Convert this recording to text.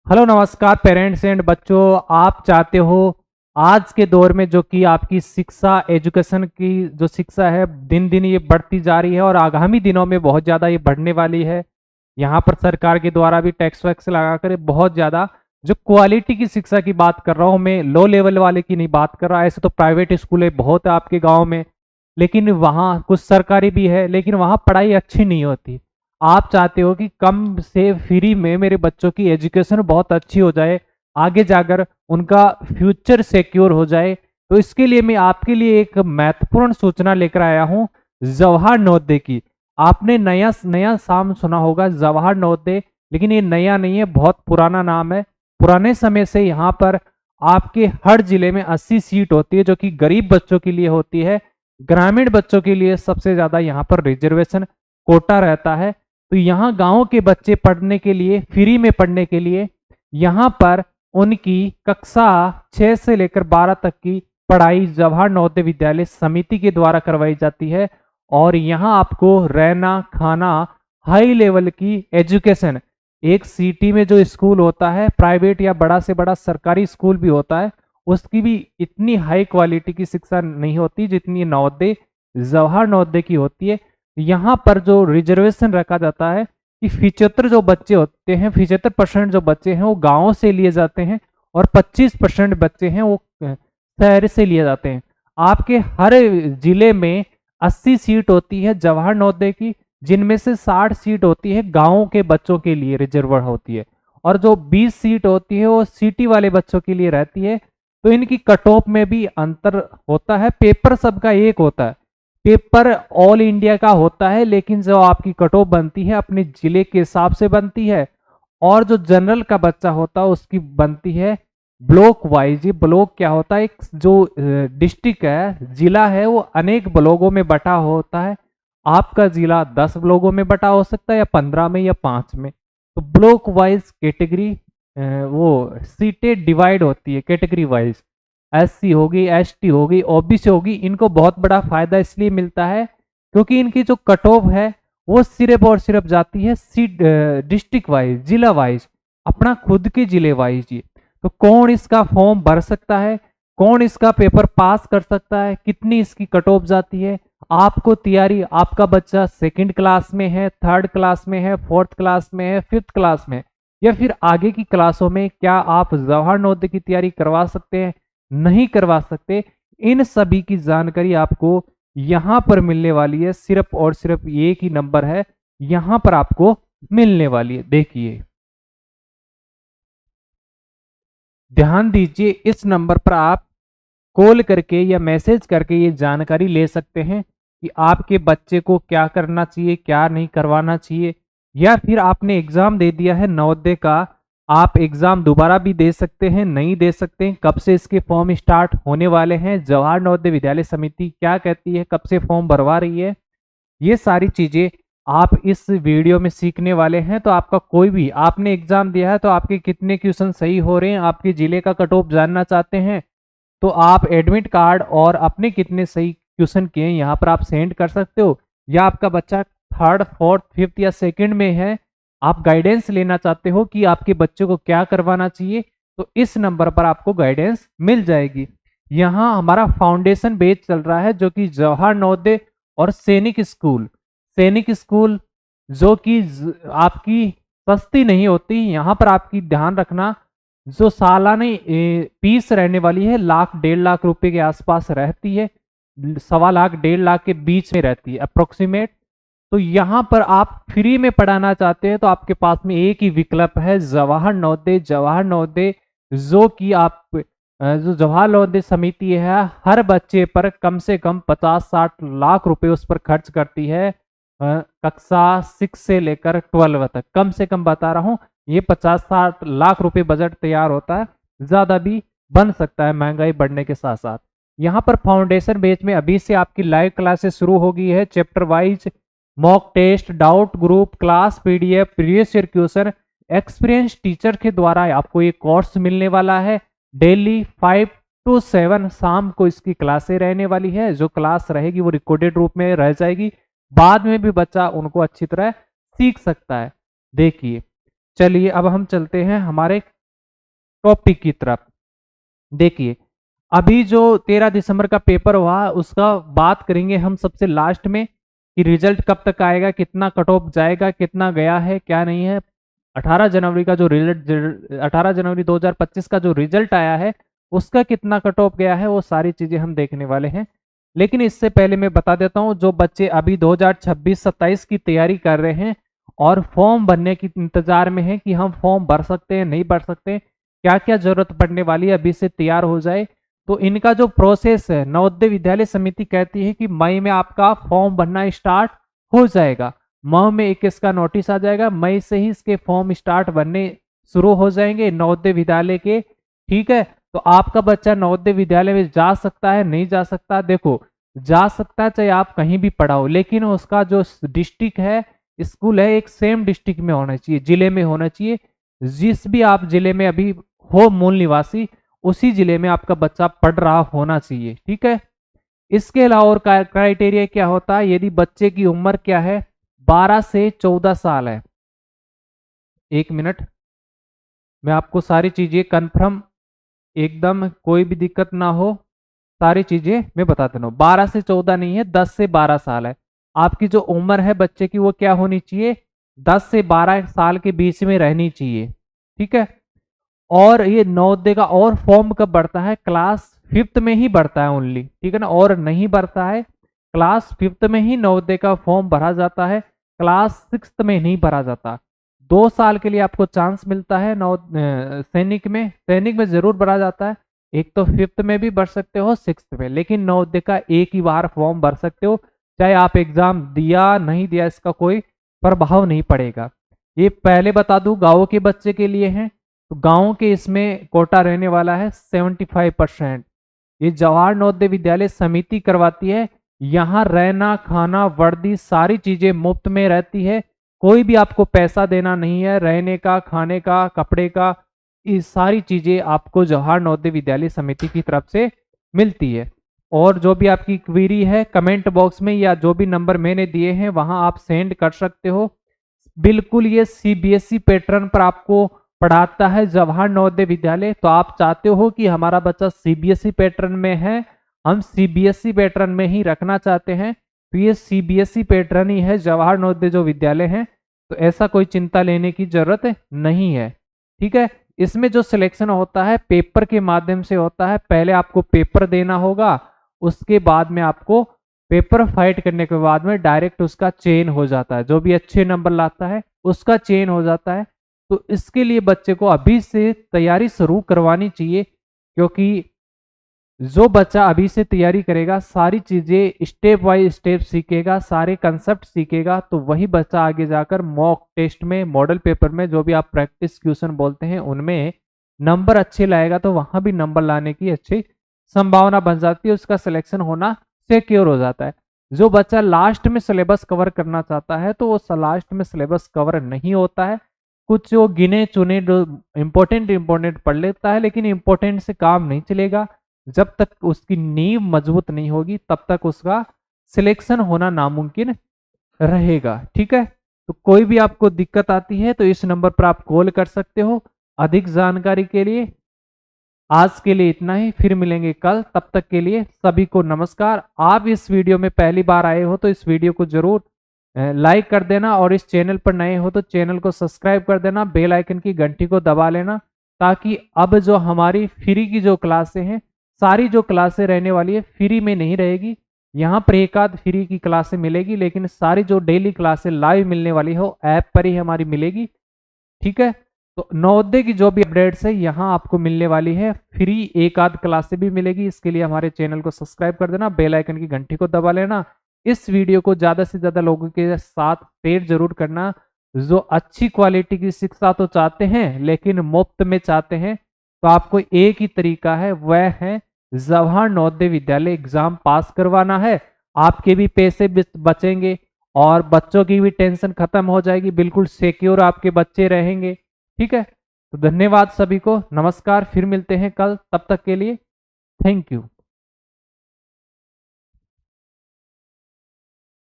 Hello नमस्कार parents and बच्चों। आप चाहते हो आज के दौर में जो कि आपकी शिक्षा एजुकेशन की जो शिक्षा है दिन दिन ये बढ़ती जा रही है और आगामी दिनों में बहुत ज़्यादा ये बढ़ने वाली है। यहाँ पर सरकार के द्वारा भी टैक्स वैक्स लगाकर बहुत ज़्यादा जो क्वालिटी की शिक्षा की बात कर रहा हूँ, मैं लो लेवल वाले की नहीं बात कर रहा। ऐसे तो प्राइवेट स्कूल बहुत है आपके गाँव में, लेकिन वहाँ कुछ सरकारी भी है, लेकिन वहाँ पढ़ाई अच्छी नहीं होती। आप चाहते हो कि कम से फ्री में मेरे बच्चों की एजुकेशन बहुत अच्छी हो जाए, आगे जाकर उनका फ्यूचर सिक्योर हो जाए। तो इसके लिए मैं आपके लिए एक महत्वपूर्ण सूचना लेकर आया हूँ, जवाहर नवोदय की। आपने नया नया नाम सुना होगा जवाहर नवोदय, लेकिन ये नया नहीं है, बहुत पुराना नाम है। पुराने समय से यहाँ पर आपके हर जिले में 80 सीट होती है, जो कि गरीब बच्चों के लिए होती है। ग्रामीण बच्चों के लिए सबसे ज्यादा यहाँ पर रिजर्वेशन कोटा रहता है। तो यहाँ गांव के बच्चे पढ़ने के लिए, फ्री में पढ़ने के लिए यहाँ पर उनकी कक्षा 6 से लेकर 12 तक की पढ़ाई जवाहर नवोदय विद्यालय समिति के द्वारा करवाई जाती है। और यहाँ आपको रहना खाना हाई लेवल की एजुकेशन, एक सिटी में जो स्कूल होता है प्राइवेट या बड़ा से बड़ा सरकारी स्कूल भी होता है, उसकी भी इतनी हाई क्वालिटी की शिक्षा नहीं होती जितनी नवोदय जवाहर नवोदय की होती है। यहाँ पर जो रिजर्वेशन रखा जाता है कि 75 जो बच्चे होते हैं, 75% जो बच्चे हैं वो गाँव से लिए जाते हैं और 25% बच्चे हैं वो शहर से लिए जाते हैं। आपके हर जिले में 80 सीट होती है जवाहर नवोदय की, जिनमें से 60 सीट होती है गाँव के बच्चों के लिए रिजर्व होती है, और जो 20 सीट होती है वो सिटी वाले बच्चों के लिए रहती है। तो इनकी कट ऑफ में भी अंतर होता है। पेपर सबका एक होता है, पेपर ऑल इंडिया का होता है, लेकिन जो आपकी कट ऑफ बनती है अपने जिले के हिसाब से बनती है। और जो जनरल का बच्चा होता है उसकी बनती है ब्लॉक वाइज। ये ब्लॉक क्या होता है, एक जो डिस्ट्रिक्ट है, जिला है, वो अनेक ब्लॉकों में बटा होता है। आपका जिला 10 ब्लॉकों में बटा हो सकता है, या 15 में, या 5 में। तो ब्लॉक वाइज कैटेगरी वो सीटें डिवाइड होती है कैटेगरी वाइज। एससी होगी, एसटी होगी, ओबीसी होगी। इनको बहुत बड़ा फायदा इसलिए मिलता है क्योंकि इनकी जो कट ऑफ है वो सिर्फ और सिर्फ जाती है सीट डिस्ट्रिक्ट वाइज, जिला वाइज, अपना खुद के जिले वाइज। ये तो कौन इसका फॉर्म भर सकता है, कौन इसका पेपर पास कर सकता है, कितनी इसकी कट ऑफ जाती है, आपको तैयारी, आपका बच्चा सेकंड क्लास में है, थर्ड क्लास में है, फोर्थ क्लास में है, फिफ्थ क्लास में, या फिर आगे की क्लासों में, क्या आप जवाहर नवोदय की तैयारी करवा सकते हैं, नहीं करवा सकते, इन सभी की जानकारी आपको यहां पर मिलने वाली है। सिर्फ और सिर्फ एक ही नंबर है यहां पर आपको मिलने वाली है। देखिए, ध्यान दीजिए, इस नंबर पर आप कॉल करके या मैसेज करके ये जानकारी ले सकते हैं कि आपके बच्चे को क्या करना चाहिए, क्या नहीं करवाना चाहिए। या फिर आपने एग्जाम दे दिया है नवोदय का, आप एग्जाम दोबारा भी दे सकते हैं, नहीं दे सकते हैं, कब से इसके फॉर्म स्टार्ट होने वाले हैं, जवाहर नवोदय विद्यालय समिति क्या कहती है, कब से फॉर्म भरवा रही है, ये सारी चीजें आप इस वीडियो में सीखने वाले हैं। तो आपका कोई भी, आपने एग्जाम दिया है तो आपके कितने क्वेश्चन सही हो रहे हैं, आपके जिले का कट ऑफ जानना चाहते हैं, तो आप एडमिट कार्ड और अपने कितने सही क्वेश्चन किए यहाँ पर आप सेंड कर सकते हो। या आपका बच्चा थर्ड, फोर्थ, फिफ्थ या सेकंड में है, आप गाइडेंस लेना चाहते हो कि आपके बच्चे को क्या करवाना चाहिए, तो इस नंबर पर आपको गाइडेंस मिल जाएगी। यहाँ हमारा फाउंडेशन बेच चल रहा है, जो कि जवाहर नवोदय और सैनिक स्कूल, सैनिक स्कूल जो कि आपकी सस्ती नहीं होती। यहाँ पर आपकी ध्यान रखना, जो सालाना फीस रहने वाली है 1,00,000 1,50,000 रुपए के आसपास रहती है, 1,00,000 1,50,000 के बीच में रहती है अप्रोक्सीमेट। तो यहाँ पर आप फ्री में पढ़ाना चाहते हैं तो आपके पास में एक ही विकल्प है, जवाहर नवोदय। जवाहर नवोदय जो कि आप जो जवाहर नवोदय समिति है हर बच्चे पर कम से कम 50-60 लाख रुपए उस पर खर्च करती है। कक्षा 6 से लेकर 12 तक, कम से कम बता रहा हूँ, ये 50-60 लाख रुपए बजट तैयार होता है, ज्यादा भी बन सकता है महंगाई बढ़ने के साथ साथ। यहाँ पर फाउंडेशन बैच में अभी से आपकी लाइव क्लासेस शुरू हो गई है, chapter wise mock test, doubt group, class PDF, previous year question, experience teacher के द्वारा आपको ये कोर्स मिलने वाला है। डेली 5 to 7 शाम को इसकी क्लासें रहने वाली है। जो क्लास रहेगी वो रिकॉर्डेड रूप में रह जाएगी, बाद में भी बच्चा उनको अच्छी तरह सीख सकता है। देखिए, चलिए अब हम चलते हैं हमारे टॉपिक की तरफ। देखिए, अभी जो 13 दिसंबर का पेपर हुआ उसका बात करेंगे हम सबसे लास्ट में कि रिजल्ट कब तक आएगा, कितना कट ऑफ जाएगा, कितना गया है क्या नहीं है। 18 जनवरी का जो रिजल्ट 18 जनवरी 2025 का जो रिजल्ट आया है उसका कितना कट ऑफ गया है, वो सारी चीजें हम देखने वाले हैं। लेकिन इससे पहले मैं बता देता हूँ, जो बच्चे अभी 2026-27 की तैयारी कर रहे हैं और फॉर्म भरने की इंतजार में है कि हम फॉर्म भर सकते हैं नहीं भर सकते, क्या क्या जरूरत पड़ने वाली है, अभी से तैयार हो जाए। तो इनका जो प्रोसेस है, नवोदय विद्यालय समिति कहती है कि मई में आपका फॉर्म भरना स्टार्ट हो जाएगा। मई में एक इसका नोटिस आ जाएगा, मई से ही इसके फॉर्म स्टार्ट बनने शुरू हो जाएंगे नवोदय विद्यालय के। ठीक है, तो आपका बच्चा नवोदय विद्यालय में जा सकता है नहीं जा सकता, देखो जा सकता है चाहे आप कहीं भी पढ़ाओ, लेकिन उसका जो डिस्ट्रिक्ट है, स्कूल है, एक सेम डिस्ट्रिक्ट में होना चाहिए, जिले में होना चाहिए। जिस भी आप जिले में अभी हो मूल निवासी, उसी जिले में आपका बच्चा पढ़ रहा होना चाहिए। ठीक है, इसके अलावा और क्राइटेरिया क्या होता है, यदि बच्चे की उम्र क्या है, 12 से 14 साल है। एक मिनट, मैं आपको सारी चीजें कंफर्म, एकदम कोई भी दिक्कत ना हो, सारी चीजें मैं बता देता हूँ। 12 से 14 नहीं है, 10 से 12 साल है। आपकी जो उम्र है बच्चे की वो क्या होनी चाहिए, 10 से 12 साल के बीच में रहनी चाहिए। ठीक है, और ये नवोदय का और फॉर्म कब बढ़ता है, क्लास 5th में ही बढ़ता है ओनली। ठीक है ना, और नहीं बढ़ता है, क्लास 5th में ही नवोदय का फॉर्म भरा जाता है, क्लास 6th में नहीं भरा जाता। 2 साल के लिए आपको चांस मिलता है सैनिक में, सैनिक में जरूर भरा जाता है। एक तो 5th में भी भर सकते हो, 6th में, लेकिन नवोदय का एक ही बार फॉर्म भर सकते हो, चाहे आप एग्जाम दिया नहीं दिया इसका कोई प्रभाव नहीं पड़ेगा। ये पहले बता दूं गाँव के बच्चे के लिए है, तो गाँव के इसमें कोटा रहने वाला है 75%। ये जवाहर नवोदय विद्यालय समिति करवाती है, यहाँ रहना खाना वर्दी सारी चीजें मुफ्त में रहती है, कोई भी आपको पैसा देना नहीं है, रहने का खाने का कपड़े का, ये सारी चीजें आपको जवाहर नवोदय विद्यालय समिति की तरफ से मिलती है। और जो भी आपकी क्वेरी है कमेंट बॉक्स में या जो भी नंबर मैंने दिए हैं वहां आप सेंड कर सकते हो। बिल्कुल ये सीबीएसई पैटर्न पर आपको पढ़ाता है जवाहर नवोदय विद्यालय। तो आप चाहते हो कि हमारा बच्चा सीबीएसई पैटर्न में है, हम सीबीएसई पैटर्न में ही रखना चाहते हैं, तो ये सीबीएसई पैटर्न ही है जवाहर नवोदय जो विद्यालय है, तो ऐसा कोई चिंता लेने की जरूरत नहीं है। ठीक है, इसमें जो सिलेक्शन होता है पेपर के माध्यम से होता है, पहले आपको पेपर देना होगा, उसके बाद में आपको पेपर फाइट करने के बाद में डायरेक्ट उसका चयन हो जाता है, जो भी अच्छे नंबर लाता है उसका चयन हो जाता है। तो इसके लिए बच्चे को अभी से तैयारी शुरू करवानी चाहिए, क्योंकि जो बच्चा अभी से तैयारी करेगा सारी चीजें स्टेप बाय स्टेप सीखेगा, सारे कंसेप्ट सीखेगा, तो वही बच्चा आगे जाकर मॉक टेस्ट में, मॉडल पेपर में, जो भी आप प्रैक्टिस क्वेश्चन बोलते हैं उनमें नंबर अच्छे लाएगा, तो वहां भी नंबर लाने की अच्छी संभावना बन जाती है, उसका सिलेक्शन होना सिक्योर हो जाता है। जो बच्चा लास्ट में सिलेबस कवर करना चाहता है तो वो लास्ट में सिलेबस कवर नहीं होता है, कुछ जो गिने चुने जो इम्पोर्टेंट पढ़ लेता है, लेकिन इम्पोर्टेंट से काम नहीं चलेगा। जब तक उसकी नींव मजबूत नहीं होगी तब तक उसका सिलेक्शन होना नामुमकिन रहेगा। ठीक है, तो कोई भी आपको दिक्कत आती है तो इस नंबर पर आप कॉल कर सकते हो अधिक जानकारी के लिए। आज के लिए इतना ही, फिर मिलेंगे कल, तब तक के लिए सभी को नमस्कार। आप इस वीडियो में पहली बार आए हो तो इस वीडियो को जरूर लाइक कर देना, और इस चैनल पर नए हो तो चैनल को सब्सक्राइब कर देना, बेल आइकन की घंटी को दबा लेना, ताकि अब जो हमारी फ्री की जो क्लासें हैं, सारी जो क्लासें रहने वाली है फ्री में नहीं रहेगी, यहाँ पर एक आध फ्री की क्लासें मिलेगी, लेकिन सारी जो डेली क्लासें लाइव मिलने वाली हो ऐप पर ही हमारी मिलेगी। ठीक है, तो नवोदय की जो भी अपडेट्स है यहाँ आपको मिलने वाली है फ्री, एक आध क्लासें भी मिलेगी। इसके लिए हमारे चैनल को सब्सक्राइब कर देना, बेल आइकन की घंटी को दबा लेना, इस वीडियो को ज्यादा से ज्यादा लोगों के साथ शेयर जरूर करना, जो अच्छी क्वालिटी की शिक्षा तो चाहते हैं लेकिन मुफ्त में चाहते हैं। तो आपको एक ही तरीका है, वह है जवाहर नवोदय विद्यालय एग्जाम पास करवाना है, आपके भी पैसे बचेंगे और बच्चों की भी टेंशन खत्म हो जाएगी, बिल्कुल सिक्योर आपके बच्चे रहेंगे। ठीक है, तो धन्यवाद सभी को, नमस्कार, फिर मिलते हैं कल, तब तक के लिए थैंक यू।